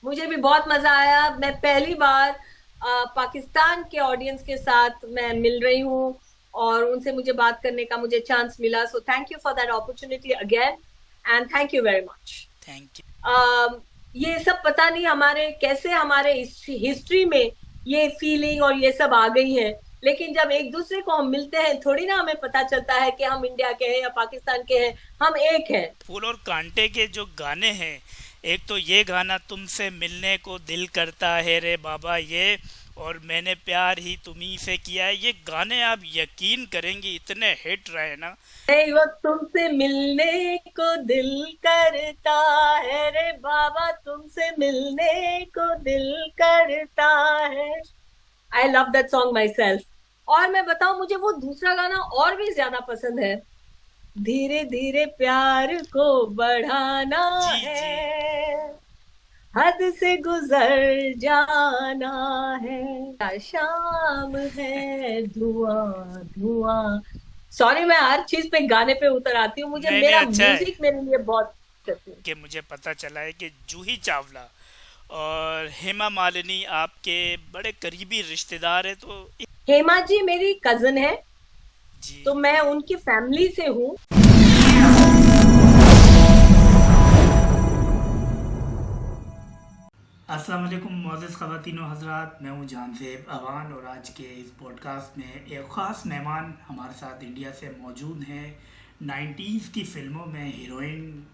मुझे भी बहुत मजा आया। मैं पहली बार पाकिस्तान के ऑडियंस के साथ मैं मिल रही हूँ और उनसे मुझे बात करने का मुझे चांस मिला। So thank you for that opportunity again and thank you very much. Thank you. ये सब पता नहीं हमारे कैसे हमारे हिस्ट्री में ये फीलिंग और ये सब आ गई है, लेकिन जब एक दूसरे को हम मिलते हैं थोड़ी ना हमें पता चलता है कि हम इंडिया के हैं या पाकिस्तान के हैं। हम एक हैं। फूल और कांटे के जो गाने हैं, एक तो ये गाना तुमसे मिलने को दिल करता है रे बाबा, ये और मैंने प्यार ही तुम्ही से किया है, ये गाने आप यकीन करेंगे इतने हिट रहे ना। नहीं, वो तुमसे मिलने को दिल करता है रे बाबा, तुमसे मिलने को दिल करता है। I love that song my self. और मैं बताऊं, मुझे वो दूसरा गाना और भी ज्यादा पसंद है। धीरे धीरे प्यार को बढ़ाना जी जी। है, हद से गुजर जाना है, क्या शाम है, धुआं धुआं। सॉरी, मैं हर चीज पे गाने पे उतर आती हूँ। मुझे नहीं नहीं, मेरा अच्छा है म्यूजिक मेरे लिए बहुत पसंद कि मुझे पता चला है कि जूही चावला और हेमा मालिनी आपके बड़े करीबी रिश्तेदार हैं, तो है। हेमा जी मेरी कजन है, जी। तो मैं उनकी फैमिली से हूँ। अस्सलाम वालेकुम मोअज़्ज़ज़ ख़वातीन व हज़रात, मैं हूँ जानज़ेब अवान और आज के इस पॉडकास्ट में एक ख़ास मेहमान हमारे साथ इंडिया से मौजूद हैं। 90s की फ़िल्मों में हीरोइन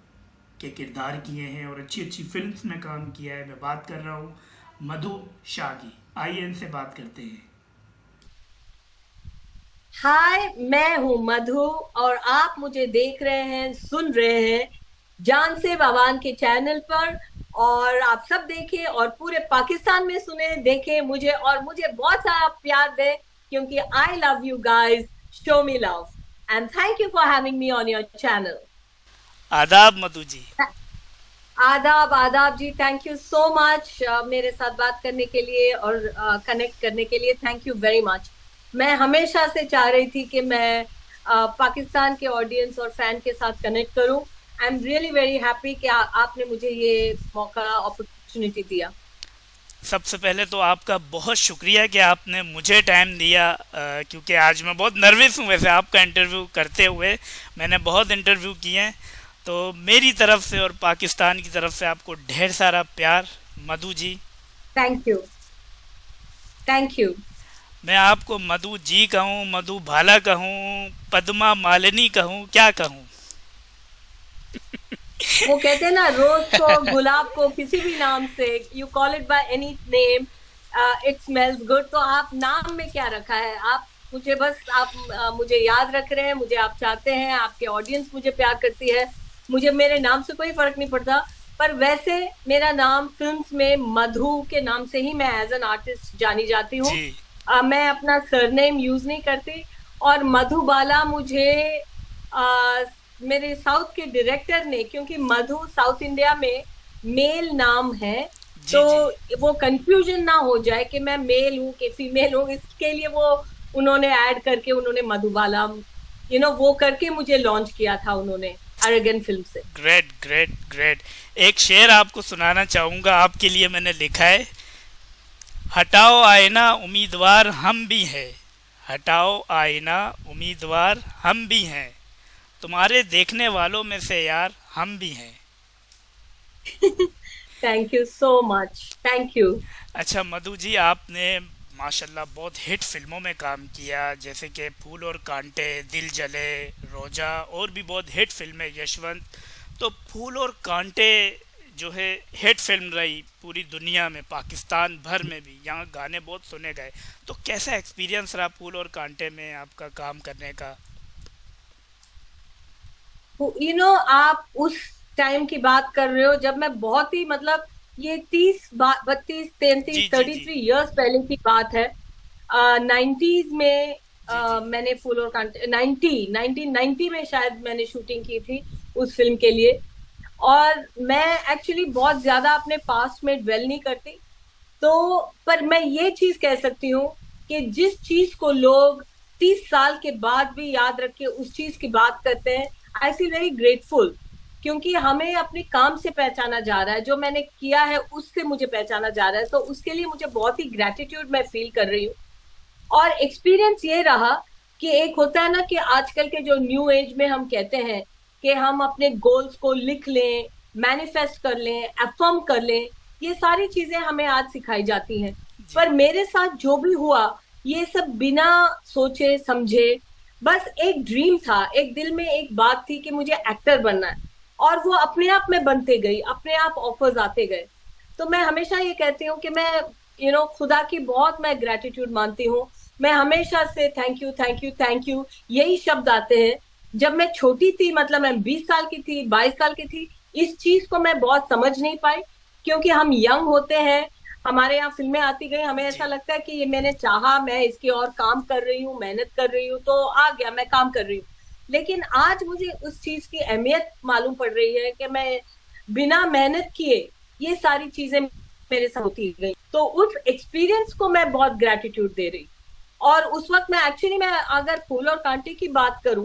के किरदार किए हैं और अच्छी अच्छी फिल्म्स में काम किया है। मैं बात कर रहा हूँ मधु शाह की। आइए इनसे बात करते हैं। हाय, मैं हूँ मधु और आप मुझे देख रहे हैं, सुन रहे हैं जान से बावान के चैनल पर। और आप सब देखें और पूरे पाकिस्तान में सुने देखें मुझे, और मुझे बहुत सारा प्यार दें, क्योंकि I love you guys. Show me love and thank you for having me on your channel. आदाब मधु जी। आदाब आदाब जी, थैंक यू सो मच मेरे साथ बात करने के लिए और कनेक्ट करने के लिए। Thank you very much. मैं हमेशा से चाह रही थी कि मैं पाकिस्तान के ऑडियंस और फैन के साथ कनेक्ट करूं। I am really very happy कि आपने मुझे ये मौका अपॉर्चुनिटी दिया। सबसे पहले तो आपका बहुत शुक्रिया कि आपने मुझे टाइम दिया, क्योंकि आज मैं बहुत नर्वस हूँ वैसे आपका इंटरव्यू करते हुए। मैंने बहुत इंटरव्यू किए हैं, तो मेरी तरफ से और पाकिस्तान की तरफ से आपको ढेर सारा प्यार Madhu ji. Thank you. Thank you. मैं आपको मधु जी कहूँ, मधु भाला कहूँ, पद्मा मालिनी कहूँ, क्या कहूँ? वो कहते हैं ना, रोज को गुलाब को किसी भी नाम से, you call it by any name, it smells good. तो आप नाम में क्या रखा है? आप मुझे बस आप मुझे याद रख रहे हैं, मुझे आप चाहते हैं, आपके ऑडियंस मुझे प्यार करती है। मुझे मेरे नाम से कोई फर्क नहीं पड़ता। पर वैसे मेरा नाम फिल्म्स में मधु के नाम से ही मैं एज एन आर्टिस्ट जानी जाती हूँ। जी मैं अपना सरनेम यूज नहीं करती। और मधुबाला मुझे मेरे साउथ के डायरेक्टर ने, क्योंकि मधु साउथ इंडिया में मेल नाम है, तो जी जी। वो कंफ्यूजन ना हो जाए कि मैं मेल हूं कि फीमेल हूं, इसके लिए वो उन्होंने ऐड करके उन्होंने मधुबाला वो करके मुझे लॉन्च किया था उन्होंने अरेगन फिल्म से। Great great great. एक शेर आपको सुनाना चाहूँगा, आपके लिए मैंने लिखा है। हटाओ आईना उम्मीदवार हम भी हैं, हटाओ आईना उम्मीदवार हम भी हैं, तुम्हारे देखने वालों में से यार हम भी हैं। Thank you so much. Thank you. अच्छा मधु जी, आपने माशाल्लाह बहुत हिट फिल्मों में काम किया, जैसे कि फूल और कांटे, दिल जले, रोजा, और भी बहुत हिट फिल्में, यशवंत। तो फूल और कांटे जो है हिट फिल्म रही पूरी दुनिया में, पाकिस्तान भर में भी, यहाँ गाने बहुत सुने गए। तो कैसा एक्सपीरियंस रहा फूल और कांटे में आपका काम करने का? आप उस टाइम की बात कर रहे हो जब मैं बहुत ही, मतलब ये 30 32 33 जी जी थर्टी जी। थ्री ईयर्स पहले की बात है। 90s में जी जी। मैंने फूल और कांटे 1990 में शायद मैंने शूटिंग की थी उस फिल्म के लिए। और मैं एक्चुअली बहुत ज्यादा अपने पास्ट में ड्वेल नहीं करती। तो पर मैं ये चीज कह सकती हूँ कि जिस चीज को लोग 30 साल के बाद भी याद रख के उस चीज की बात करते हैं, आई फील वेरी ग्रेटफुल। क्योंकि हमें अपने काम से पहचाना जा रहा है, जो मैंने किया है उससे मुझे पहचाना जा रहा है, तो उसके लिए मुझे बहुत ही ग्रेटिट्यूड मैं फील कर रही हूँ। और एक्सपीरियंस ये रहा कि एक होता है ना कि आजकल के जो न्यू एज में हम कहते हैं कि हम अपने गोल्स को लिख लें, मैनिफेस्ट कर लें, अफर्म कर लें, ये सारी चीजें हमें आज सिखाई जाती हैं। जी। पर मेरे साथ जो भी हुआ, ये सब बिना सोचे समझे, बस एक ड्रीम था, एक दिल में एक बात थी कि मुझे एक्टर बनना है, और वो अपने आप में बनते गई, अपने आप ऑफर्स आते गए। तो मैं हमेशा ये कहती हूँ कि मैं खुदा की बहुत मैं ग्रेटिट्यूड मानती हूँ। मैं हमेशा से thank you thank you thank you यही शब्द आते हैं। जब मैं छोटी थी, मतलब मैं 20 साल की थी, 22 साल की थी, इस चीज को मैं बहुत समझ नहीं पाई, क्योंकि हम यंग होते हैं, हमारे यहाँ फिल्में आती गई, हमें ऐसा जी। लगता है कि ये मैंने चाहा, मैं इसकी और काम कर रही हूँ, मेहनत कर रही हूँ, तो आ गया, मैं काम कर रही हूँ। लेकिन आज मुझे उस चीज की अहमियत मालूम पड़ रही है कि मैं बिना मेहनत किए ये सारी चीजें मेरे साथ होती गई। तो उस एक्सपीरियंस को मैं बहुत ग्रेटिट्यूड दे रही। और उस वक्त मैं एक्चुअली, मैं अगर फूल और कांटे की बात करूं,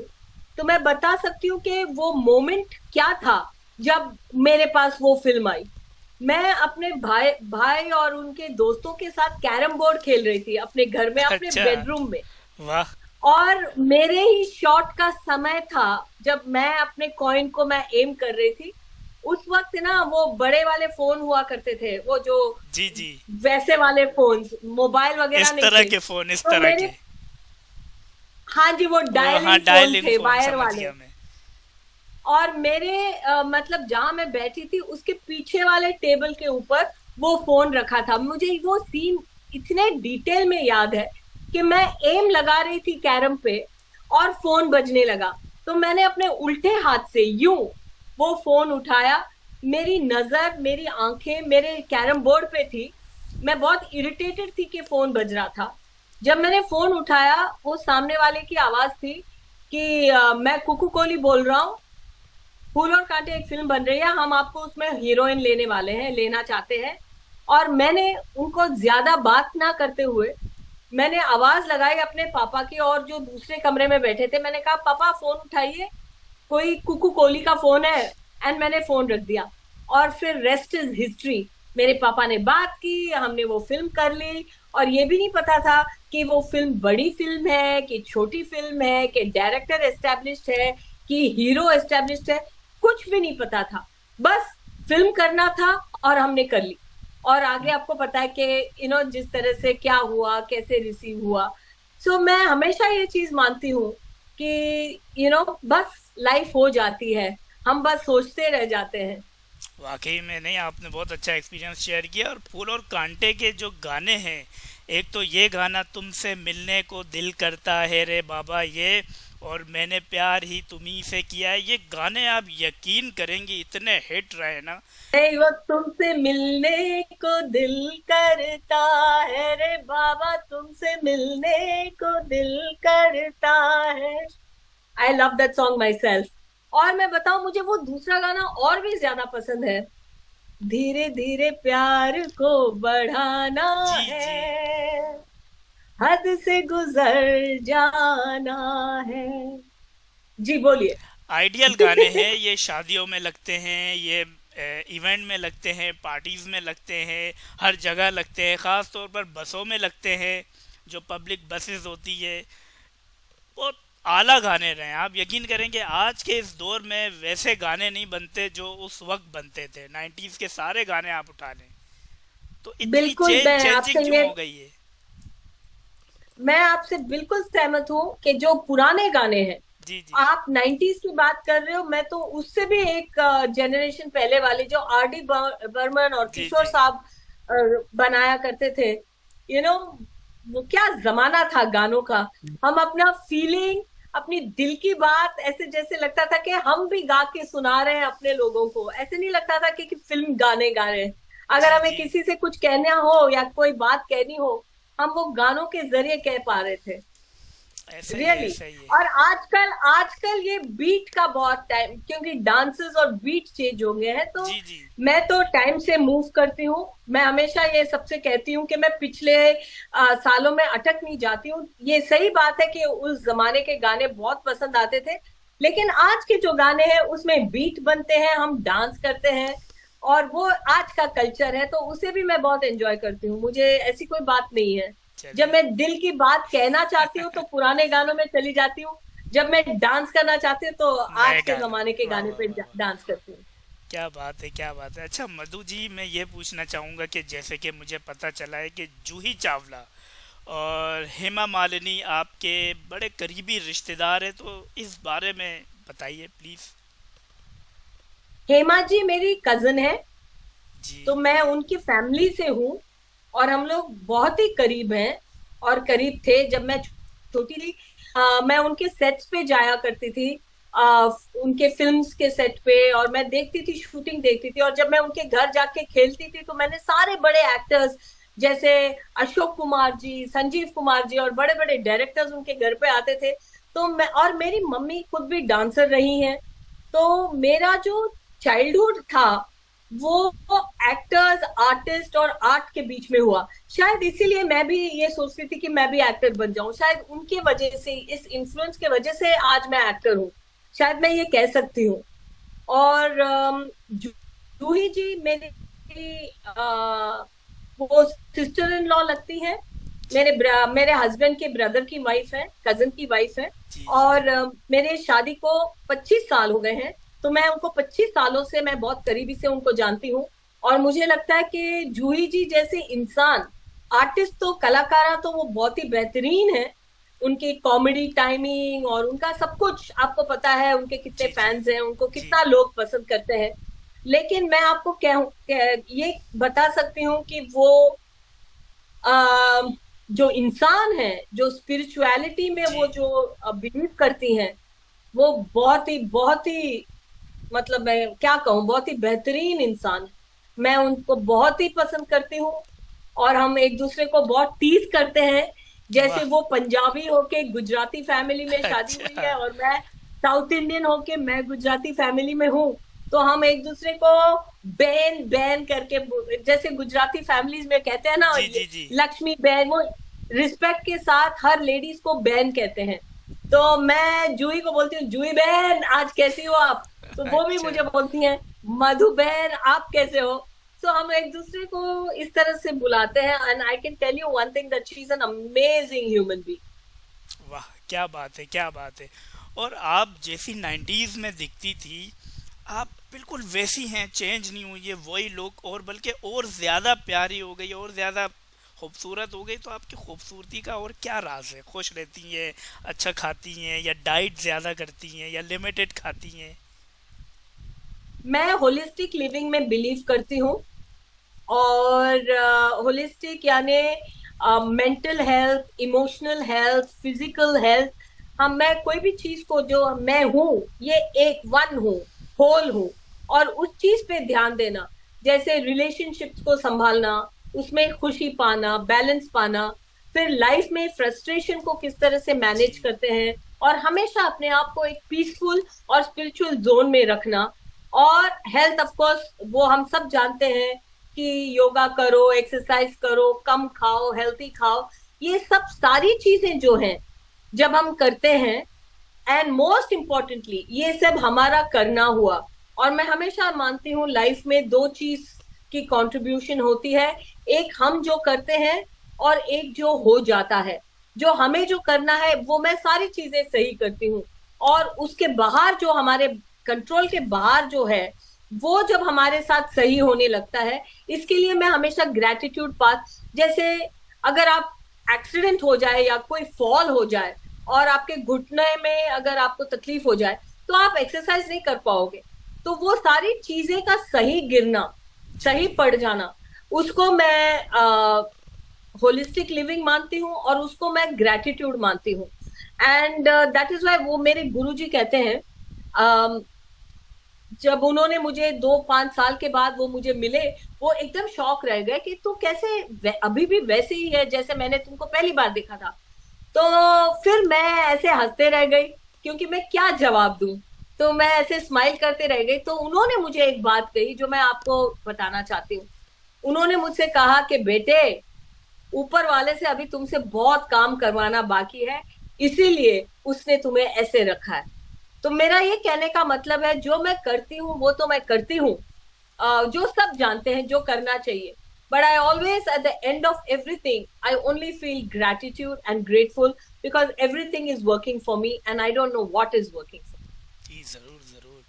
तो मैं बता सकती हूँ कि वो मोमेंट क्या था जब मेरे पास वो फिल्म आई। मैं अपने भाई भाई और उनके दोस्तों के साथ कैरम बोर्ड खेल रही थी अपने घर में, अपने अच्छा। बेडरूम में। वाह। और मेरे ही शॉट का समय था जब मैं अपने कॉइन को मैं एम कर रही थी। उस वक्त ना वो बड़े वाले फोन हुआ करते थे, वो जो जी जी। वैसे वाले फोन, मोबाइल वगैरह इस नहीं तरह थे। के फोन, इस तो तरह के। मेरे, हाँ जी, वो वो हाँ, डायलिंग फोन डायलिंग थे, फोन वायर समझ वाले। गया मैं। और मेरे मतलब जहां मैं बैठी थी उसके पीछे वाले टेबल के ऊपर वो फोन रखा था। मुझे वो सीन इतने डिटेल में याद है कि मैं एम लगा रही थी कैरम पे और फोन बजने लगा, तो मैंने अपने उल्टे हाथ से यूं वो फोन उठाया। मेरी नजर, मेरी आंखें मेरे कैरम बोर्ड पे थी। मैं बहुत इरिटेटेड थी कि फोन बज रहा था। जब मैंने फोन उठाया, वो सामने वाले की आवाज थी कि मैं कुकू कोली बोल रहा हूँ, फूल और कांटे एक फिल्म बन रही है, हम आपको उसमें हीरोइन लेने वाले हैं, लेना चाहते हैं। और मैंने उनको ज्यादा बात ना करते हुए मैंने आवाज लगाई अपने पापा की, और जो दूसरे कमरे में बैठे थे, मैंने कहा पापा फोन उठाइए, कोई कुकू कोहली का फोन है। एंड मैंने फोन रख दिया, और फिर रेस्ट इज हिस्ट्री। मेरे पापा ने बात की, हमने वो फिल्म कर ली। और ये भी नहीं पता था कि वो फिल्म बड़ी फिल्म है कि छोटी फिल्म है, कि डायरेक्टर एस्टेब्लिश्ड है कि हीरो एस्टेब्लिश्ड है, कुछ भी नहीं पता था। बस फिल्म करना था और हमने कर ली। और आगे आपको पता है कि जिस तरह से क्या हुआ, कैसे रिसीव हुआ। सो मैं हमेशा ये चीज मानती हूँ कि बस लाइफ हो जाती है, हम बस सोचते रह जाते हैं। वाकई में, नहीं, आपने बहुत अच्छा एक्सपीरियंस शेयर किया। और फूल और कांटे के जो गाने हैं, एक तो ये गाना तुमसे मिलने को दिल करता है रे बाबा, ये, और मैंने प्यार ही तुम्ही से किया है, ये गाने आप यकीन करेंगे इतने हिट रहे ना। नहीं, वो तुमसे मिलने को दिल करता है रे बाबा, तुमसे मिलने को दिल करता है। I love that song my self. और मैं बताऊं, मुझे वो दूसरा गाना और भी ज्यादा पसंद है, धीरे धीरे प्यार को बढ़ाना जी जी। है, हद से गुजर जाना है। जी बोलिए। आइडियल गाने हैं ये, शादियों में लगते हैं ये, इवेंट में लगते हैं, पार्टीज में लगते हैं, हर जगह लगते हैं, ख़ास तौर पर बसों में लगते हैं, जो पब्लिक बसेस होती है। बहुत आला गाने रहे हैं। आप यकीन करेंगे आज के इस दौर में वैसे गाने नहीं बनते जो उस वक्त बनते थे। 90s के सारे गाने आप उठा लें, तो इतनी बिल्कुल, चेंजिंग क्यों हो गई है? मैं आपसे बिल्कुल सहमत हूँ कि जो पुराने गाने हैं, जी जी। आप 90s की बात कर रहे हो, मैं तो उससे भी एक जनरेशन पहले वाले, जो आर डी बर्मन और जी किशोर जी। साहब बनाया करते थे। यू नो वो क्या जमाना था गानों का। हम अपना फीलिंग, अपनी दिल की बात, ऐसे जैसे लगता था कि हम भी गा के सुना रहे हैं अपने लोगों को। ऐसे नहीं लगता था कि फिल्म गाने गा रहे हैं। अगर जी हमें जी। किसी से कुछ कहना हो या कोई बात कहनी हो, हम वो गानों के जरिए कह पा रहे थे। ऐसा ही है, रियली। ऐसा ही है। और आजकल आजकल ये बीट का बहुत टाइम, क्योंकि डांसेस और बीट चेंज हो गए हैं, तो जी जी। मैं तो टाइम से मूव करती हूँ। मैं हमेशा ये सबसे कहती हूँ कि मैं पिछले सालों में अटक नहीं जाती हूँ। ये सही बात है कि उस जमाने के गाने बहुत पसंद आते थे, लेकिन आज के जो गाने हैं उसमें बीट बनते हैं, हम डांस करते हैं, और वो आज का कल्चर है, तो उसे भी मैं बहुत एंजॉय करती हूँ। मुझे ऐसी कोई बात नहीं है। जब चलिए। मैं दिल की बात कहना चाहती हूँ तो पुराने गानों में चली जाती हूँ, जब मैं डांस करना चाहती हूँ तो नए आज के गानों जमाने में, के वाह गाने वाह पे वाह वाह। डांस करती हूँ। क्या बात है, क्या बात है। अच्छा मधु जी, मैं ये पूछना चाहूँगा कि जैसे कि मुझे पता चला है कि जूही चावला और हेमा मालिनी आपके बड़े करीबी रिश्तेदार हैं, तो इस बारे में बताइए प्लीज़। हेमा जी मेरी कजिन है, तो जी। मैं उनकी फैमिली से हूँ, और हम लोग बहुत ही करीब हैं, और करीब थे जब मैं छोटी थी। मैं उनके सेट्स पे जाया करती थी, उनके फिल्म्स के सेट पे, और मैं देखती थी, शूटिंग देखती थी। और जब मैं उनके घर जाके खेलती थी तो मैंने सारे बड़े एक्टर्स जैसे अशोक कुमार जी, संजीव कुमार जी और बड़े बड़े डायरेक्टर्स उनके घर पे आते थे। तो मैं और मेरी मम्मी खुद भी डांसर रही हैं, तो मेरा जो चाइल्डहुड था वो एक्टर्स, आर्टिस्ट और आर्ट के बीच में हुआ। शायद इसीलिए मैं भी ये सोचती थी कि मैं भी एक्टर बन जाऊं, शायद उनके वजह से, इस इन्फ्लुएंस के वजह से आज मैं एक्टर हूँ, शायद मैं ये कह सकती हूँ। और जूही जी मेरी वो सिस्टर इन लॉ लगती हैं, जी मेरे हस्बैंड के ब्रदर की वाइफ है, कजन की वाइफ है। जी जी। और मेरे शादी को 25 साल हो गए हैं, तो मैं उनको 25 सालों से मैं बहुत करीबी से उनको जानती हूँ। और मुझे लगता है कि जूही जी जैसे इंसान, आर्टिस्ट तो, कलाकारा तो वो बहुत ही बेहतरीन है। उनकी कॉमेडी टाइमिंग और उनका सब कुछ आपको पता है, उनके कितने जी जी फैंस हैं, उनको जी। कितना लोग पसंद करते हैं। लेकिन मैं आपको ये बता सकती हूँ कि वो आ, जो इंसान है, जो स्पिरिचुअलिटी में वो जी। जो बिलीव करती हैं, वो बहुत ही, मतलब मैं क्या कहूँ, बहुत ही बेहतरीन इंसान है। मैं उनको बहुत ही पसंद करती हूँ, और हम एक दूसरे को बहुत टीज करते हैं। जैसे वाह। वो पंजाबी होके गुजराती फैमिली में शादी हुई अच्छा। है, और मैं साउथ इंडियन होके मैं गुजराती फैमिली में हूँ, तो हम एक दूसरे को बहन बहन करके, जैसे गुजराती फैमिलीज में कहते हैं ना, जी ये जी जी। लक्ष्मी बहन, वो रिस्पेक्ट के साथ हर लेडीज को बहन कहते हैं। तो मैं जूही को बोलती हूँ, जूही बहन आज कैसी हो आप, तो वो भी अच्छा। मुझे बोलती हैं, मधु बहन आप कैसे हो। तो हम एक दूसरे को इस तरह से बुलाते हैं, and I can tell you one thing, that she is an amazing human being. वाह, क्या बात है, क्या बात है। और आप जैसी 90s में दिखती थी, आप बिल्कुल वैसी हैं, चेंज नहीं हुई है, वही लुक, और बल्कि और ज़्यादा प्यारी हो गई, और ज़्यादा खूबसूरत हो गई। तो आपकी खूबसूरती का और क्या राज है? खुश रहती हैं, अच्छा खाती हैं, या डाइट ज़्यादा करती हैं, या लिमिटेड खाती हैं? मैं होलिस्टिक लिविंग में बिलीव करती हूँ, और होलिस्टिक यानी mental health, emotional health, physical health. हम, मैं कोई भी चीज को, जो मैं हूँ, ये एक वन हूँ, होल हूँ, और उस चीज पे ध्यान देना, जैसे रिलेशनशिप्स को संभालना, उसमें खुशी पाना, बैलेंस पाना, फिर लाइफ में फ्रस्ट्रेशन को किस तरह से मैनेज जी करते हैं, और हमेशा अपने आप को एक पीसफुल और स्पिरिचुअल जोन में रखना। और हेल्थ ऑफ कोर्स वो हम सब जानते हैं कि योगा करो, एक्सरसाइज करो, कम खाओ, हेल्थी खाओ। ये सब सारी चीजें जो हैं, जब हम करते हैं, एंड मोस्ट इम्पोर्टेंटली ये सब हमारा करना हुआ। और मैं हमेशा मानती हूँ लाइफ में दो चीज की कंट्रीब्यूशन होती है, एक हम जो करते हैं, और एक जो हो जाता है। जो हमें जो करना है वो मैं सारी चीजें सही करती हूँ, और उसके बाहर जो हमारे कंट्रोल के बाहर जो है, वो जब हमारे साथ सही होने लगता है, इसके लिए मैं हमेशा ग्रेटिट्यूड पाथ, जैसे अगर आप एक्सीडेंट हो जाए या कोई फॉल हो जाए, और आपके घुटने में अगर आपको तकलीफ हो जाए, तो आप एक्सरसाइज नहीं कर पाओगे। तो वो सारी चीजें का सही गिरना, सही जी। पड़ जाना, उसको मैं होलिस्टिक लिविंग मानती हूँ, और उसको मैं ग्रेटिट्यूड मानती हूँ। एंड दैट इज वाई वो मेरे गुरुजी कहते हैं, जब उन्होंने मुझे 2-5 साल के बाद वो मुझे मिले, वो एकदम शॉक रह गए कि तू कैसे अभी भी वैसे ही है जैसे मैंने तुमको पहली बार देखा था। तो फिर मैं ऐसे हंसते रह गई, क्योंकि मैं क्या जवाब दूं। तो मैं ऐसे स्माइल करते रह गई, तो उन्होंने मुझे एक बात कही जो मैं आपको बताना चाहती हूँ। उन्होंने मुझसे कहा कि बेटे, ऊपर वाले से अभी तुमसे बहुत काम करवाना बाकी है, इसीलिए उसने तुम्हें ऐसे रखा है। तो मेरा ये कहने का मतलब है, जो मैं करती हूँ वो तो मैं करती हूँ, जो सब जानते हैं जो करना चाहिए, but I always at the end of everything I only feel gratitude and grateful because everything is working for me and I don't know what is working for me. जी ज़रूर ज़रूर।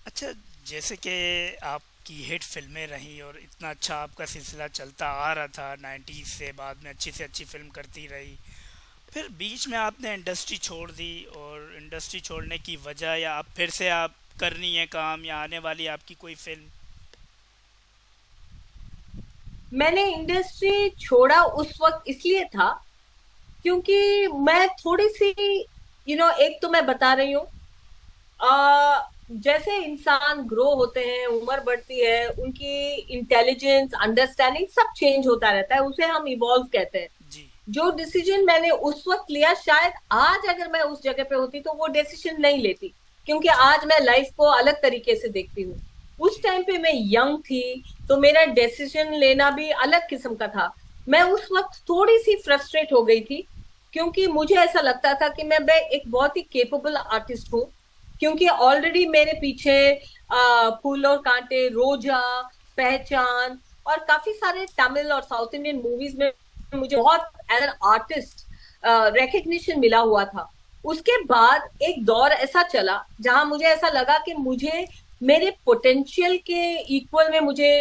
अच्छा, जैसे कि आपकी हिट फिल्में रही और इतना अच्छा आपका सिलसिला चलता आ रहा था 90s से, बाद में अच्छी से अच्छी फिल्म करती रही, फिर बीच में आपने इंडस्ट्री छोड़ दी, और इंडस्ट्री छोड़ने की वजह, या आप फिर से आप करनी है काम, या आने वाली आपकी कोई फिल्म? मैंने इंडस्ट्री छोड़ा उस वक्त इसलिए था क्योंकि मैं थोड़ी सी, एक तो मैं बता रही हूँ, जैसे इंसान ग्रो होते हैं, उम्र बढ़ती है, उनकी इंटेलिजेंस, अंडरस्टैंडिंग सब चेंज होता रहता है, उसे हम इवॉल्व कहते हैं। जी जो डिसीजन मैंने उस वक्त लिया, शायद आज अगर मैं उस जगह पे होती तो वो डिसीजन नहीं लेती, क्योंकि जी आज मैं लाइफ को अलग तरीके से देखती हूँ। उस जी टाइम पे मैं यंग थी, तो मेरा डिसीजन लेना भी अलग किस्म का था। मैं उस वक्त थोड़ी सी फ्रस्ट्रेट हो गई थी, क्योंकि मुझे ऐसा लगता था कि मैं एक बहुत ही केपेबल आर्टिस्ट हूँ, क्योंकि ऑलरेडी मेरे पीछे फूल और कांटे, रोजा, पहचान और काफी सारे तमिल और साउथ इंडियन मूवीज में मुझे बहुत एज एन आर्टिस्ट रिकग्निशन मिला हुआ था। उसके बाद एक दौर ऐसा चला जहां मुझे ऐसा लगा कि मुझे मेरे पोटेंशियल के इक्वल में मुझे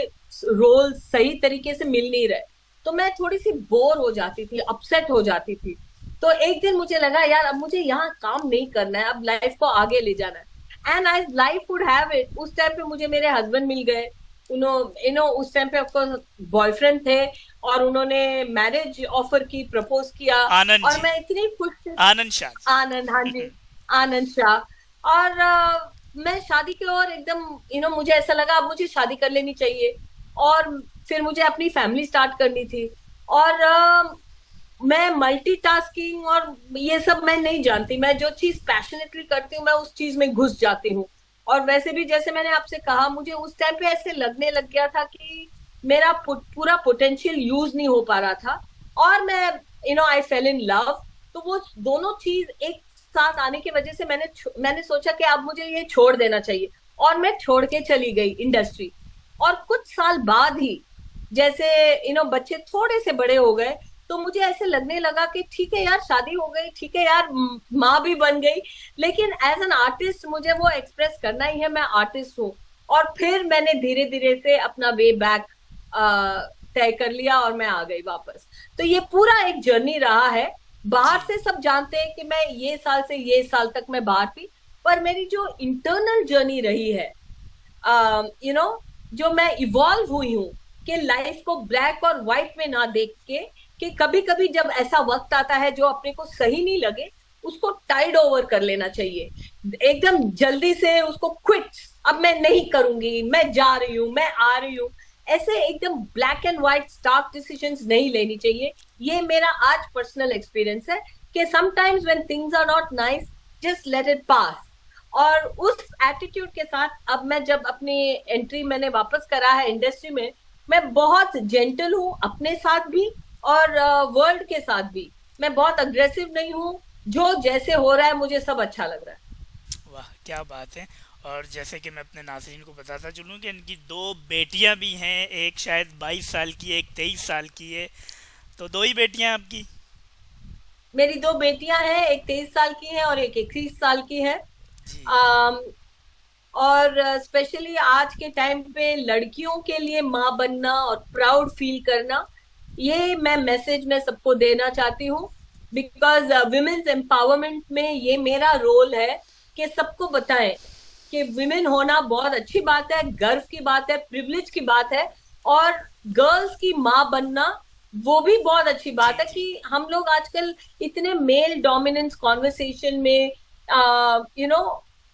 रोल सही तरीके से मिल नहीं रहे, तो मैं थोड़ी सी बोर हो जाती थी, अपसेट हो जाती थी। तो एक दिन मुझे लगा, यार अब मुझे यहाँ काम नहीं करना है, अब लाइफ को आगे ले जाना है। And I life would have it, उस टाइम पे मुझे मेरे हस्बैंड मिल गए। उस टाइम पे ऑफकोर्स बॉयफ्रेंड थे, और उन्होंने मैरिज ऑफर की, प्रपोज किया, आनंद और जी, मैं इतनी खुश थी। आनंद शाह आनंद, हाँ जी, जी। आनंद शाह। और मैं शादी की ओर एकदम, मुझे ऐसा लगा अब मुझे शादी कर लेनी चाहिए, और फिर मुझे अपनी फैमिली स्टार्ट करनी थी। और मैं मल्टीटास्किंग और ये सब मैं नहीं जानती, मैं जो चीज पैशनेटली करती हूँ मैं उस चीज में घुस जाती हूँ। और वैसे भी जैसे मैंने आपसे कहा, मुझे उस टाइम पे ऐसे लगने लग गया था कि मेरा पूरा पोटेंशियल यूज नहीं हो पा रहा था, और मैं आई फेल इन लव। तो वो दोनों चीज एक साथ आने की वजह से मैंने सोचा कि अब मुझे ये छोड़ देना चाहिए, और मैं छोड़ के चली गई इंडस्ट्री। और कुछ साल बाद ही, जैसे बच्चे थोड़े से बड़े हो गए, तो मुझे ऐसे लगने लगा कि ठीक है यार, शादी हो गई, ठीक है यार, माँ भी बन गई, लेकिन एज एन आर्टिस्ट मुझे वो एक्सप्रेस करना ही है, मैं आर्टिस्ट हूँ। और फिर मैंने धीरे धीरे से अपना वे बैक तय कर लिया, और मैं आ गई वापस। तो ये पूरा एक जर्नी रहा है। बाहर जी से सब जानते हैं कि मैं ये साल से ये साल तक मैं बाहर थी, पर मेरी जो इंटरनल जर्नी रही है, यू नो जो मैं इवॉल्व हुई हूँ, कि लाइफ को ब्लैक और व्हाइट में ना देख के, कि कभी कभी जब ऐसा वक्त आता है जो अपने को सही नहीं लगे, उसको टाइड ओवर कर लेना चाहिए, एकदम जल्दी से उसको क्विट, अब मैं नहीं करूंगी, मैं जा रही हूँ, मैं आ रही हूँ, ऐसे एकदम black and white stark decisions नहीं लेनी चाहिए। ये मेरा आज पर्सनल एक्सपीरियंस है कि sometimes when things are not nice, just let it pass. और उस एटीट्यूड के साथ अब मैं जब अपनी एंट्री मैंने वापस करा है इंडस्ट्री में, मैं बहुत जेंटल हूँ अपने साथ भी, और वर्ल्ड के साथ भी। मैं बहुत अग्रेसिव नहीं हूँ, जो जैसे हो रहा है मुझे सब अच्छा लग रहा है। वाह क्या बात है। और जैसे कि मैं अपने नाज़रीन को बताता चलूँ कि इनकी दो बेटियां भी हैं, एक शायद 22 साल की है, एक 23 साल की है, तो दो ही बेटियां हैं आपकी? मेरी दो बेटियां हैं, एक 23 साल की है और एक 21 साल की है। जी अम, और स्पेशली आज के टाइम पे लड़कियों के लिए माँ बनना और प्राउड फील करना, ये मैं मैसेज में सबको देना चाहती हूँ। बिकॉज विमेन्स एम्पावरमेंट में ये मेरा रोल है कि सबको बताएं कि विमेन होना बहुत अच्छी बात है, गर्व की बात है, प्रिविलेज की बात है। और गर्ल्स की माँ बनना वो भी बहुत अच्छी जी बात है, जी कि हम लोग आजकल इतने मेल डोमिनेंस कॉन्वर्सेशन में,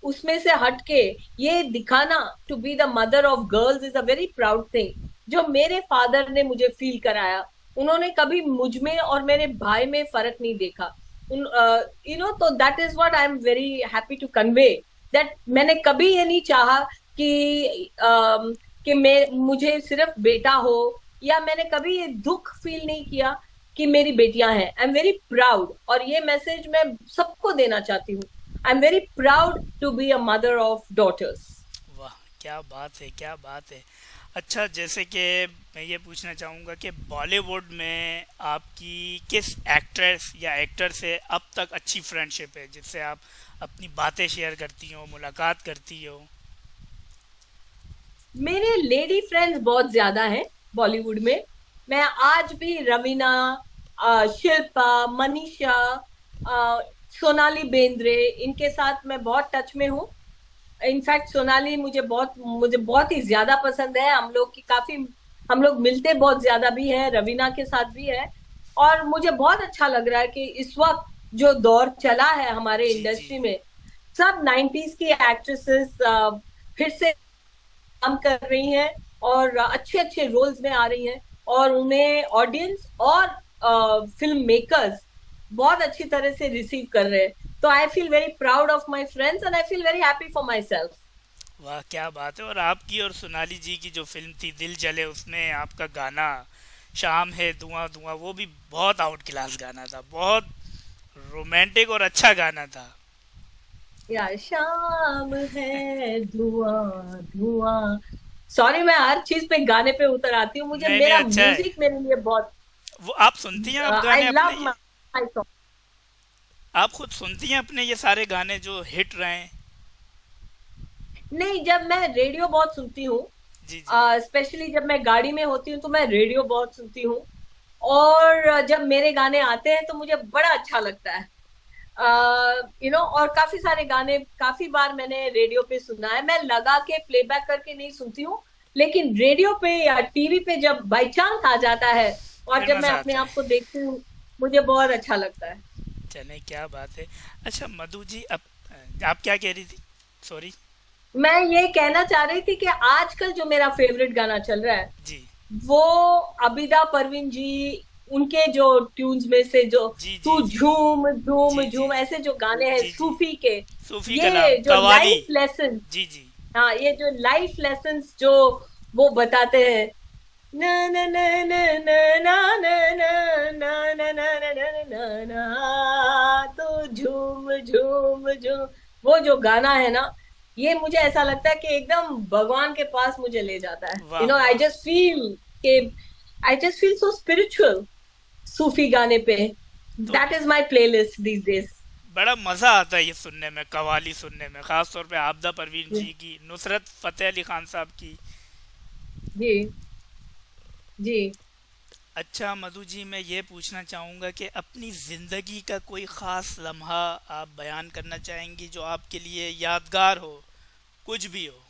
उसमें से हटके ये दिखाना, to be the mother of girls is a very proud thing, जो मेरे फादर ने मुझे फील कराया। उन्होंने कभी मुझ में और मेरे भाई में फर्क नहीं देखा। तो that is what I am very happy to convey, that मैंने कभी ये नहीं चाहा कि मुझे सिर्फ बेटा हो, या मैंने कभी ये दुख फील नहीं किया कि मेरी बेटियां हैं। आई एम वेरी प्राउड, और ये मैसेज मैं सबको देना चाहती हूँ। I am very proud to be a mother of daughters. वाह, क्या बात है, क्या बात है। अच्छा, जैसे कि मैं ये पूछना चाहूँगा कि बॉलीवुड में आपकी किस एक्ट्रेस या एक्टर से अब तक अच्छी फ्रेंडशिप है, जिससे आप अपनी बातें शेयर करती हो, मुलाकात करती हो? मेरे लेडी फ्रेंड्स बहुत ज्यादा हैं बॉलीवुड में. मैं आज भी रवीना, शिल्पा, मनीषा, अ, सोनाली बेंद्रे, इनके साथ मैं बहुत टच में हूँ. इनफैक्ट सोनाली मुझे बहुत ही ज्यादा पसंद है. हम लोग मिलते बहुत ज्यादा भी हैं, रवीना के साथ भी है. और मुझे बहुत अच्छा लग रहा है कि इस वक्त जो दौर चला है हमारे जी जी। इंडस्ट्री में, सब 90s की एक्ट्रेसेस फिर से काम कर रही हैं और अच्छे अच्छे रोल्स में आ रही हैं. और उन्हें ऑडियंस और फिल्म मेकर्स बहुत अच्छी तरह से रिसीव कर रहे हैं. तो I feel very proud of my friends and I feel very happy for my self. वाह, क्या बात है। और आपकी और सोनाली जी की जो फिल्म थी दिल जले, उसमें आपका गाना शाम है धुआं धुआं, वो भी बहुत आउट क्लास गाना था, बहुत रोमांटिक और अच्छा गाना था। या शाम है धुआं धुआं. सॉरी, मैं हर चीज पे गाने पे उतर आती हूँ. मुझे नहीं नहीं, मेरा अच्छा है। म्यूजिक मेरे लिए बहुत. वो आप सुनती हैं आप आई गाने अपने लव ये? My song. आप खुद सुनती हैं अपने ये सारे गाने जो हिट रहे हैं? नहीं, जब मैं रेडियो बहुत सुनती हूँ, जी जी। स्पेशली जब मैं गाड़ी में होती हूँ तो मैं रेडियो बहुत सुनती हूँ. और जब मेरे गाने आते हैं तो मुझे बड़ा अच्छा लगता है. और काफी सारे गाने काफी बार मैंने रेडियो पे सुना है. मैं लगा के प्लेबैक करके नहीं सुनती हूँ, लेकिन रेडियो पे या टीवी पे जब बाई चांस आ जाता है और फिर जब मैं मजा अपने आता आप को है। देखती हूँ, मुझे बहुत अच्छा लगता है. चले, क्या बात है। अच्छा मधु जी, अब आप क्या कह रही थी? सॉरी। मैं ये कहना चाह रही थी कि आजकल जो मेरा फेवरेट गाना चल रहा है, जी वो अबिदा परवीन जी, उनके जो ट्यून्स में से जो जी जी तू जी झूम झूम जी जी झूम ऐसे जो गाने हैं जी जी। सूफी के, सूफी ये कलाम जो कवाली। Life lesson. जी जी। हाँ, ये जो लाइफ लेसन्स जो वो बताते हैं, ना ना ना ना ना ना ना ना ना ना ना ना ना ना ना, तो झूम झूम झूम, वो जो गाना है ना, ये मुझे ऐसा लगता है कि एकदम भगवान के पास मुझे ले जाता है. वाह आई वाह। जस्ट फील के I just feel so spiritual सूफी गाने पे. तो that is my playlist these days. बड़ा मज़ा आता है ये सुनने में, कवाली सुनने में, ख़ास तौर पे आबदा परवीन जी की, नुसरत फ़तेह अली खान साहब की। जी जी. अच्छा मधु जी, मैं ये पूछना चाहूँगा कि अपनी ज़िंदगी का कोई ख़ास लम्हा आप बयान करना चाहेंगी जो आपके लिए यादगार हो, कुछ भी हो?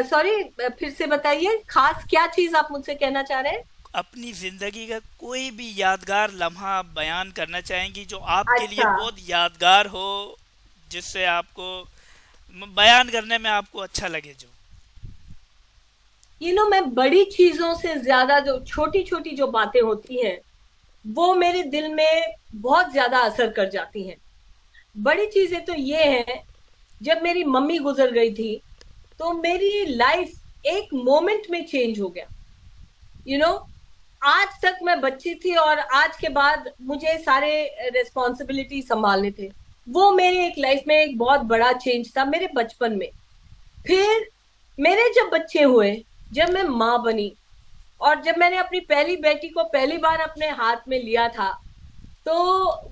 सॉरी, फिर से बताइए, खास क्या चीज आप मुझसे कहना चाह रहे हैं? अपनी ज़िंदगी का कोई भी यादगार लम्हा आप बयान करना चाहेंगी जो आपके लिए अच्छा. बहुत यादगार हो, जिससे आपको बयान करने में आपको अच्छा लगे जो? मैं बड़ी चीजों से ज्यादा जो छोटी छोटी जो बातें होती हैं, वो मेरे दिल में बहुत ज्यादा असर कर जाती हैं. बड़ी चीजें तो ये है, जब मेरी मम्मी गुजर गई थी तो मेरी लाइफ एक मोमेंट में चेंज हो गया. यू नो आज तक मैं बच्ची थी और आज के बाद मुझे सारे रेस्पॉन्सिबिलिटी संभालने थे. वो मेरी एक लाइफ में एक बहुत बड़ा चेंज था मेरे बचपन में. फिर मेरे जब बच्चे हुए, जब मैं माँ बनी, और जब मैंने अपनी पहली बेटी को पहली बार अपने हाथ में लिया था, तो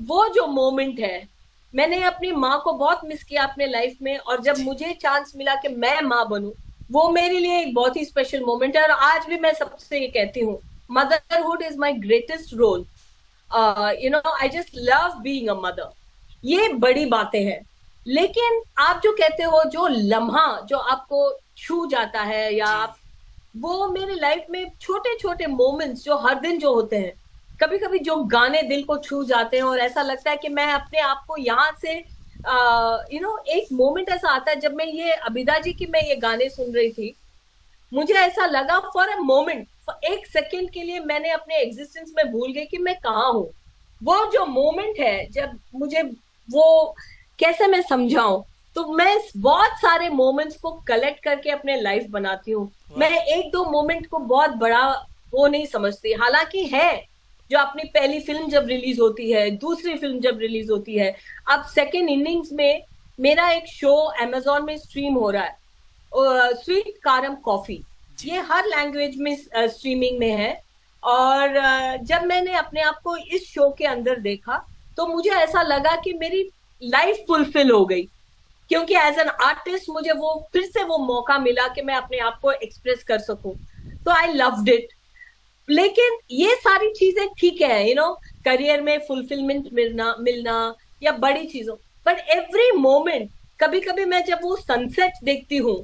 वो जो मोमेंट है, मैंने अपनी माँ को बहुत मिस किया अपने लाइफ में. और जब जी मुझे चांस मिला कि मैं माँ बनूं, वो मेरे लिए एक बहुत ही स्पेशल मोमेंट है. और आज भी मैं सबसे ये कहती हूँ, motherhood is my greatest role. I just love being a mother. ये बड़ी बातें हैं. लेकिन आप जो कहते हो, जो लम्हा जो आपको छू जाता है, या जी। आप, वो मेरे लाइफ में छोटे छोटे मोमेंट्स जो हर दिन जो होते हैं, कभी कभी जो गाने दिल को छू जाते हैं, और ऐसा लगता है कि मैं अपने आप को यहाँ से, एक मोमेंट ऐसा आता है जब मैं ये अबिदा जी की मैं ये गाने सुन रही थी, मुझे ऐसा लगा फॉर अ मोमेंट, एक सेकंड के लिए मैंने अपने एग्जिस्टेंस में भूल गई कि मैं कहाँ हूँ. वो जो मोमेंट है, जब मुझे वो, कैसे मैं समझाऊं, तो मैं बहुत सारे मोमेंट्स को कलेक्ट करके अपने लाइफ बनाती हूँ. मैं वाह। एक दो मोमेंट को बहुत बड़ा वो नहीं समझती. हालांकि है, जो अपनी पहली फिल्म जब रिलीज होती है, दूसरी फिल्म जब रिलीज होती है, अब सेकेंड इनिंग्स में मेरा एक शो अमेजोन में स्ट्रीम हो रहा है, स्वीट कारम कॉफी। जी ये हर लैंग्वेज में स्ट्रीमिंग में है। और जब मैंने अपने आप को इस शो के अंदर देखा तो मुझे ऐसा लगा कि मेरी लाइफ फुलफिल हो गई, क्योंकि एज एन आर्टिस्ट मुझे वो फिर से वो मौका मिला कि मैं अपने आप को एक्सप्रेस कर सकूं। तो आई लव्ड इट। लेकिन ये सारी चीजें ठीक है, करियर में फुलफिलमेंट मिलना मिलना या बड़ी चीजों, बट एवरी मोमेंट, कभी कभी मैं जब वो सनसेट देखती हूँ,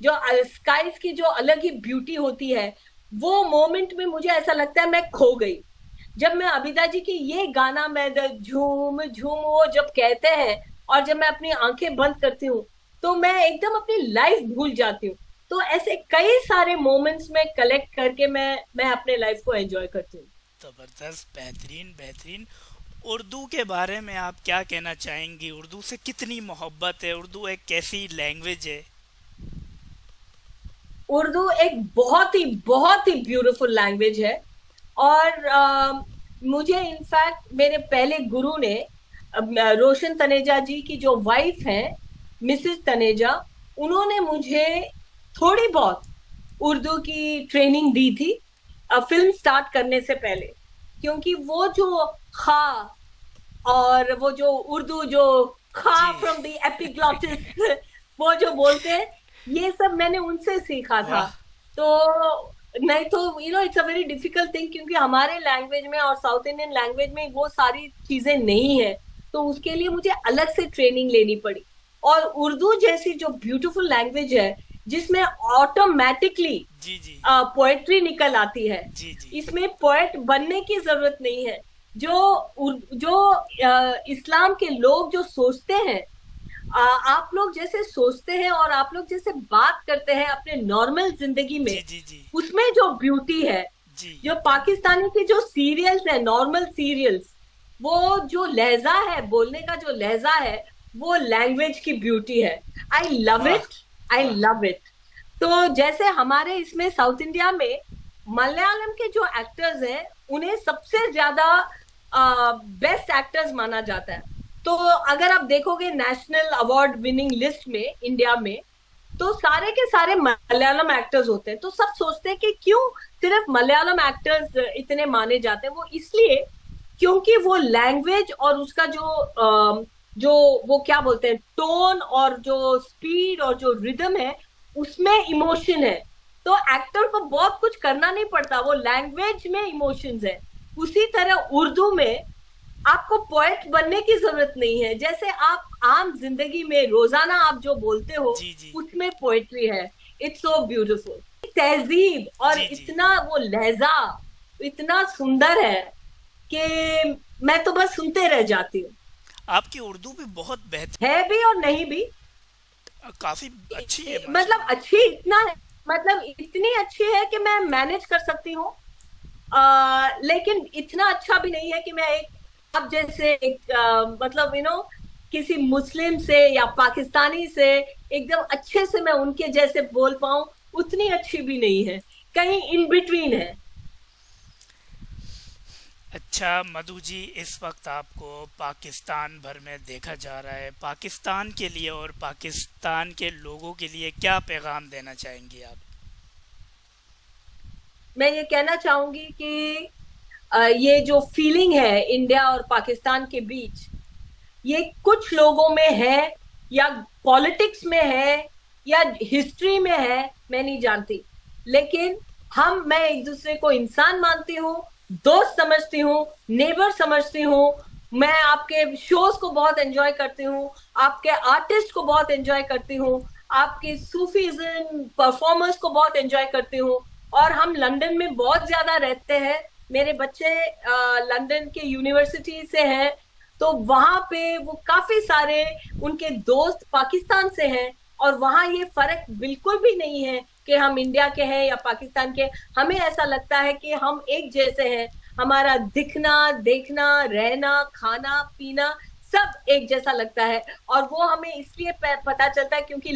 जो स्काईज की जो अलग ही ब्यूटी होती है, वो मोमेंट में मुझे ऐसा लगता है मैं खो गई। जब मैं अबिदा जी की ये गाना, मैं झूम झूम वो जब कहते हैं, और जब मैं अपनी आंखें बंद करती हूँ, तो मैं एकदम अपनी लाइफ भूल जाती हूँ। तो ऐसे कई सारे मोमेंट्स में कलेक्ट करके मैं अपने लाइफ को एंजॉय करती हूँ। जबरदस्त, बेहतरीन बेहतरीन। उर्दू के बारे में आप क्या कहना चाहेंगी? उर्दू से कितनी मोहब्बत है? उर्दू एक कैसी लैंग्वेज है? उर्दू एक बहुत ही ब्यूटीफुल लैंग्वेज है। और मुझे इनफैक्ट मेरे पहले गुरु ने, रोशन तनेजा जी की जो वाइफ है, मिसेस तनेजा, उन्होंने मुझे थोड़ी बहुत उर्दू की ट्रेनिंग दी थी फिल्म स्टार्ट करने से पहले। क्योंकि वो जो खा, और वो जो उर्दू जो खा जी फ्रॉम द एपिग्लॉटिस वो जो बोलते हैं, ये सब मैंने उनसे सीखा था। वाह। तो नहीं तो it's a very difficult thing, क्योंकि हमारे लैंग्वेज में और साउथ इंडियन लैंग्वेज में वो सारी चीजें नहीं है। तो उसके लिए मुझे अलग से ट्रेनिंग लेनी पड़ी। और उर्दू जैसी जो ब्यूटीफुल लैंग्वेज है, जिसमें ऑटोमेटिकली जी जी पोएट्री निकल आती है, जी जी इसमें पोएट बनने की जरूरत नहीं है। जो इस्लाम के लोग जो सोचते हैं, आप लोग जैसे सोचते हैं और आप लोग जैसे बात करते हैं अपने नॉर्मल जिंदगी में, जी जी जी उसमें जो ब्यूटी है, जी जो पाकिस्तानी के जो सीरियल्स है, नॉर्मल सीरियल्स, वो जो लहजा है, बोलने का जो लहजा है, वो लैंग्वेज की ब्यूटी है। आई लव वाह इट, आई वाह। Love it. तो जैसे हमारे इसमें साउथ इंडिया में मलयालम के जो एक्टर्स हैं, उन्हें सबसे ज्यादा बेस्ट एक्टर्स माना जाता है। तो अगर आप देखोगे नेशनल अवार्ड विनिंग लिस्ट में इंडिया में, तो सारे के सारे मलयालम एक्टर्स होते हैं। तो सब सोचते हैं कि क्यों सिर्फ मलयालम एक्टर्स इतने माने जाते हैं। वो इसलिए क्योंकि वो लैंग्वेज और उसका जो वो क्या बोलते हैं, टोन और जो स्पीड और जो रिदम है, उसमें इमोशन है। तो एक्टर को बहुत कुछ करना नहीं पड़ता, वो लैंग्वेज में इमोशंस है। उसी तरह उर्दू में आपको पोएट बनने की जरूरत नहीं है। जैसे आप आम जिंदगी में रोजाना आप जो बोलते हो, जी जी उसमें पोएट्री है। It's so beautiful. तहजीब और जी जी। इतना वो लहजा इतना सुंदर है कि मैं तो बस सुनते रह जाती हूँ। आपकी उर्दू भी बहुत बेहतर, है भी और नहीं भी। काफी अच्छी है मतलब माशाल्लाह। अच्छी इतना है, मतलब इतनी अच्छी है कि मैं मैनेज कर सकती हूँ। लेकिन इतना अच्छा भी नहीं है कि मैं एक, अब जैसे एक मतलब किसी मुस्लिम से या पाकिस्तानी से एकदम अच्छे से मैं उनके जैसे बोल पाऊं, उतनी अच्छी भी नहीं है, कहीं इन बिटवीन है। अच्छा मधु जी, इस वक्त आपको पाकिस्तान भर में देखा जा रहा है। पाकिस्तान के लिए और पाकिस्तान के लोगों के लिए क्या पैगाम देना चाहेंगी आप? मैं ये कहना चाहूंगी कि ये जो फीलिंग है इंडिया और पाकिस्तान के बीच, ये कुछ लोगों में है, या पॉलिटिक्स में है, या हिस्ट्री में है, मैं नहीं जानती। लेकिन मैं एक दूसरे को इंसान मानती हूँ, दोस्त समझती हूँ, नेबर समझती हूँ। मैं आपके शोज को बहुत एंजॉय करती हूँ, आपके आर्टिस्ट को बहुत एंजॉय करती हूँ, आपके सूफीज्म परफॉर्मर्स को बहुत एंजॉय करती हूँ। और हम लंदन में बहुत ज्यादा रहते हैं, मेरे बच्चे लंदन के यूनिवर्सिटी से हैं। तो वहां पे वो काफी सारे उनके दोस्त पाकिस्तान से हैं, और वहां ये फर्क बिल्कुल भी नहीं है कि हम इंडिया के हैं या पाकिस्तान के। हमें ऐसा लगता है कि हम एक जैसे हैं। हमारा दिखना, देखना, रहना, खाना, पीना सब एक जैसा लगता है। और वो हमें इसलिए पता चलता है क्योंकि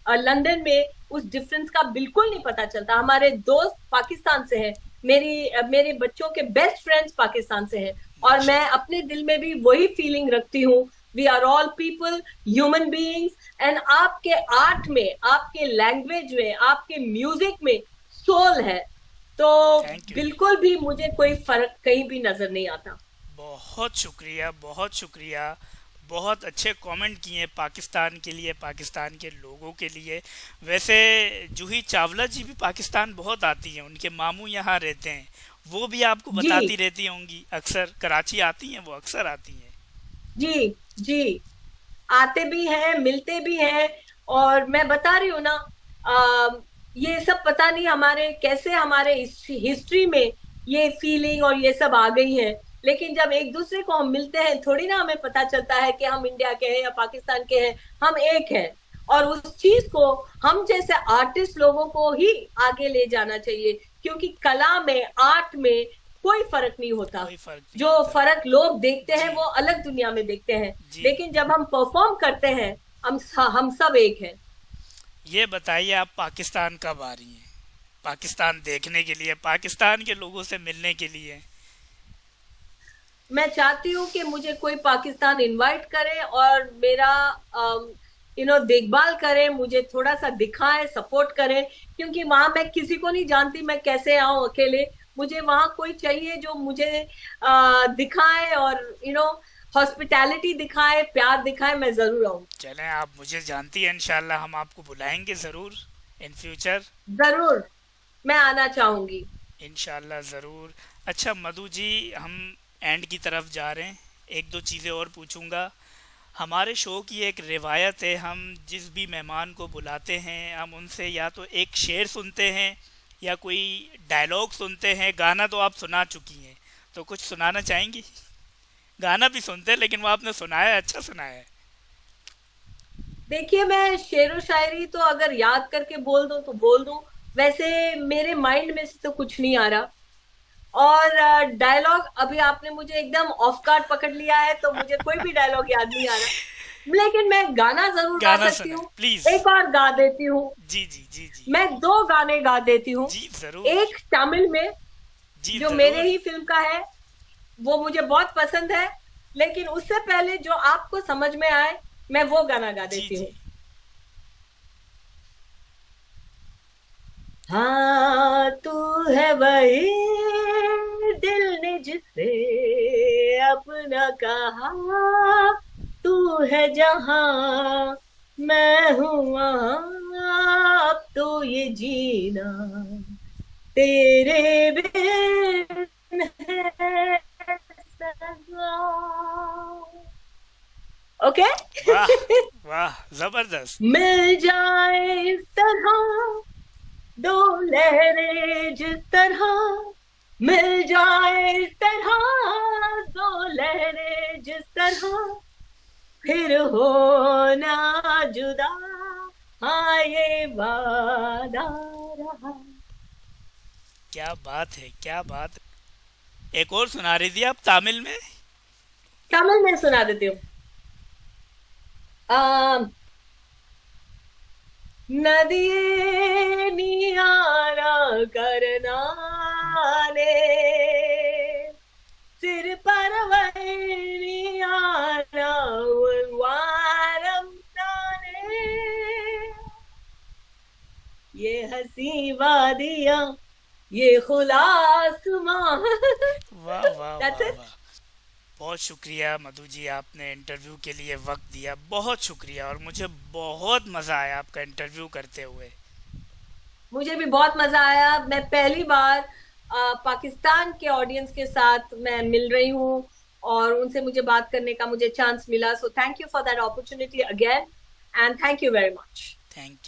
लंदन में उस डिफरेंस का बिल्कुल नहीं पता चलता। हमारे दोस्त पाकिस्तान से हैं, मेरे बच्चों के बेस्ट फ्रेंड्स पाकिस्तान से हैं, और मैं माशाल्लाह। अपने दिल में भी वही फीलिंग रखती हूँ। We are all people, human beings, and आपके आर्ट में, आपके लैंग्वेज में, आपके म्यूजिक में सोल है। तो थैंक यू। बिल्कुल भी मुझे कोई फर्क कहीं भी नजर नहीं आता। बहुत शुक्रिया, बहुत शुक्रिया। बहुत अच्छे कमेंट किए पाकिस्तान के लिए, पाकिस्तान के लोगों के लिए। वैसे जूही चावला जी भी पाकिस्तान बहुत आती हैं, उनके मामू यहाँ रहते हैं। वो भी आपको जी बताती रहती होंगी, अक्सर कराची आती हैं, वो अक्सर आती हैं। जी जी, आते भी हैं, मिलते भी हैं। और मैं बता रही हूँ ना, ये सब पता नहीं हमारे कैसे, हमारे हिस्ट्री में ये फीलिंग और ये सब आ गई है। लेकिन जब एक दूसरे को हम मिलते हैं, थोड़ी ना हमें पता चलता है कि हम इंडिया के हैं या पाकिस्तान के हैं। हम एक हैं, और उस चीज को हम जैसे आर्टिस्ट लोगों को ही आगे ले जाना चाहिए, क्योंकि कला में, आर्ट में कोई फर्क नहीं होता। कोई फर्क नहीं जो होता। फर्क लोग देखते हैं जी। वो अलग दुनिया में देखते हैं, जी। लेकिन जब हम परफॉर्म करते हैं, हम सब एक हैं। ये बताइए, आप पाकिस्तान कब आ रही हैं? पाकिस्तान देखने के लिए, पाकिस्तान के लोगों से मिलने के लिए। मैं चाहती हूँ कि मुझे कोई पाकिस्तान इनवाइट करे और मेरा देखभाल करे, मुझे थोड़ा सा दिखाए, सपोर्ट करे, क्योंकि वहां मैं किसी को नहीं जानती, मैं कैसे आऊं अकेले। मुझे वहां कोई चाहिए जो मुझे दिखाए, और हॉस्पिटैलिटी दिखाए, प्यार दिखाए। मैं जरूर आऊं। चलें, आप मुझे जानती हैं, इंशाल्लाह हम आपको बुलाएंगे ज़रूर इन फ्यूचर। जरूर, मैं आना चाहूंगी। इंशाल्लाह ज़रूर। अच्छा मधु जी, हम एंड की तरफ जा रहे हैं। एक दो चीज़ें और पूछूंगा। हमारे शो की एक रिवायत है, हम जिस भी मेहमान को बुलाते हैं, हम उनसे या तो एक शेर सुनते हैं या कोई डायलॉग सुनते हैं। गाना तो आप सुना चुकी हैं, तो कुछ सुनाना चाहेंगी? गाना भी सुनते हैं, लेकिन वो आपने सुनाया, अच्छा सुनाया है। देखिए, मैं शेरो शायरी तो अगर याद करके बोल दूं तो बोल दूं, वैसे मेरे माइंड में से तो कुछ नहीं आ रहा। और डायलॉग अभी आपने मुझे एकदम ऑफ गार्ड पकड़ लिया है, तो मुझे कोई भी डायलॉग याद नहीं आ रहा। लेकिन मैं गाना जरूर गा गाना सकती सुनाए हूँ। प्लीज़। एक और गा देती हूँ। जी जी जी जी। मैं दो गाने गा देती हूँ। जी ज़रूर। एक तमिल में, जी जो मेरे ज़रूर। ही फिल्म का है, वो मुझे बहुत पसंद है। लेकिन उससे पहले जो आपको समझ में आए, मैं वो गाना गा जी देती जी। हूँ। हाँ, तू है वही दिल ने जिसे अपना कहा, तू है जहां, मैं हूं वहां, अब तो ये जीना तेरे बिन है सगा। ओके। वाह, वाह, ज़बरदस्त। मिल जाए इस तरह दो लहरें, जिस तरह मिल जाए इस तरह दो लहरें, जिस तरह फिर हो ना जुदा, हाँ ये वादा रहा। क्या बात है, क्या बात है। एक और सुना रही थी आप तमिल में। तमिल में सुना देती हूँ। आ, नदिये नियारा करना ने सिर पर वैरियाना वारम ताने, ये हसी वादियां, ये खुला आसमां। वाह वाह That's वाह it. वाह। बहुत शुक्रिया मधु जी, आपने इंटरव्यू के लिए वक्त दिया, बहुत शुक्रिया। और मुझे बहुत मज़ा आया आपका इंटरव्यू करते हुए। मुझे भी बहुत मजा आया। मैं पहली बार पाकिस्तान के ऑडियंस के साथ मैं मिल रही हूँ, और उनसे मुझे बात करने का मुझे चांस मिला। So thank you for that opportunity again, and thank you very much. Thank